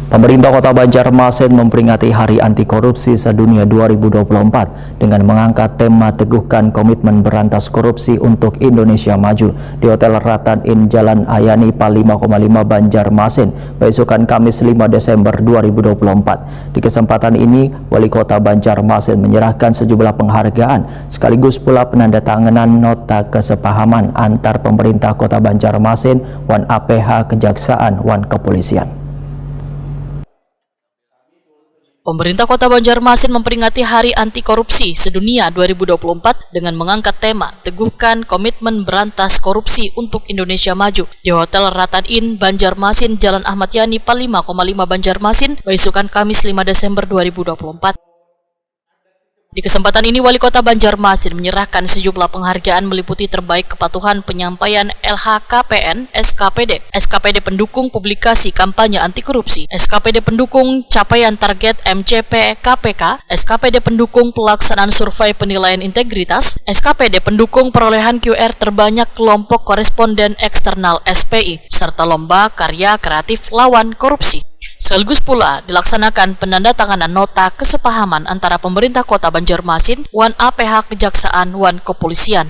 Pemerintah Kota Banjarmasin memperingati Hari Anti Korupsi Sedunia 2024 dengan mengangkat tema Teguhkan Komitmen Berantas Korupsi untuk Indonesia Maju di Hotel Ratan Inn Jalan Ayani Pal 5,5 Banjarmasin, besokan Kamis 5 Desember 2024. Di kesempatan ini, Wali Kota Banjarmasin menyerahkan sejumlah penghargaan sekaligus pula penandatanganan nota kesepahaman antar pemerintah Kota Banjarmasin, Wan APH Kejaksaan, Wan Kepolisian. Pemerintah Kota Banjarmasin memperingati Hari Anti Korupsi Sedunia 2024 dengan mengangkat tema Teguhkan Komitmen Berantas Korupsi untuk Indonesia Maju di Hotel Ratan Inn Banjarmasin, Jalan Ahmad Yani Pal 5,5 Banjarmasin, besokan Kamis 5 Desember 2024. Di kesempatan ini, Wali Kota Banjarmasin menyerahkan sejumlah penghargaan meliputi terbaik kepatuhan penyampaian LHKPN, SKPD, SKPD pendukung publikasi kampanye anti korupsi, SKPD pendukung capaian target MCP KPK, SKPD pendukung pelaksanaan survei penilaian integritas, SKPD pendukung perolehan QR terbanyak kelompok koresponden eksternal SPI, serta lomba karya kreatif lawan korupsi. Sekaligus pula dilaksanakan penandatanganan nota kesepahaman antara pemerintah Kota Banjarmasin, Wan APH Kejaksaan, Wan Kepolisian.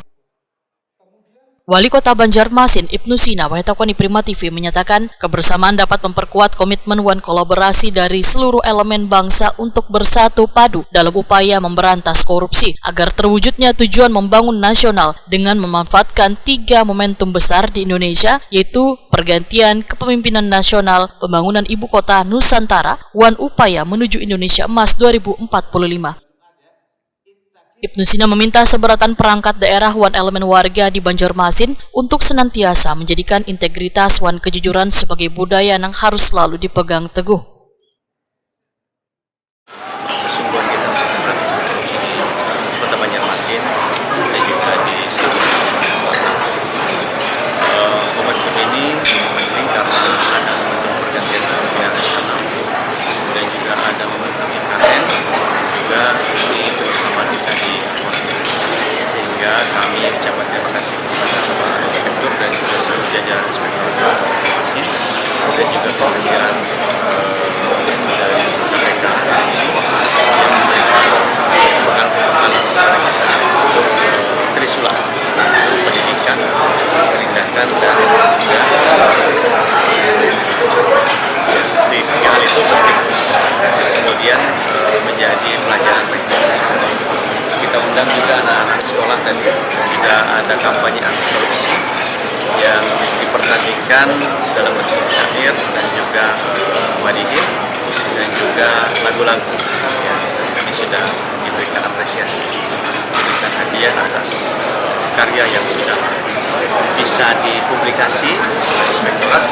Wali Kota Banjarmasin, Ibnu Sina Wahyatokoni Prima TV menyatakan kebersamaan dapat memperkuat komitmen Wan kolaborasi dari seluruh elemen bangsa untuk bersatu padu dalam upaya memberantas korupsi agar terwujudnya tujuan membangun nasional dengan memanfaatkan 3 momentum besar di Indonesia, yaitu pergantian kepemimpinan nasional, pembangunan ibu kota Nusantara, Wan upaya menuju Indonesia Emas 2045. Ibnu Sina meminta seberatan perangkat daerah Wan elemen warga di Banjarmasin untuk senantiasa menjadikan integritas Wan kejujuran sebagai budaya yang harus selalu dipegang teguh. Kota Banjarmasin dan juga di Sulawesi Selatan. Momentum ini penting karena ada momentum pergantian kepemimpinan nasional dan juga ada momentum IKN juga di kebersamaan kita di politik, sehingga kami ucapkan terima kasih kepada Pak Inspektur dan juga seluruh jajaran Inspektur Banjarmasin dan juga kehadiran dari KPK yang memberikan bekal-bekal kepada kita Trisula pendidikan, penindakan dan juga di 3 hal itu penting. Kemudian menjadi pelajaran bagi semua. Kita undang juga anak-anak sekolah tadi, juga ada kampanye anti korupsi yang dipertandingkan dalam bentuk syair dan juga madihin dan juga lagu-lagu. Ya, ini sudah diberikan apresiasi, diberikan hadiah atas karya yang sudah bisa dipublikasi oleh Inspektorat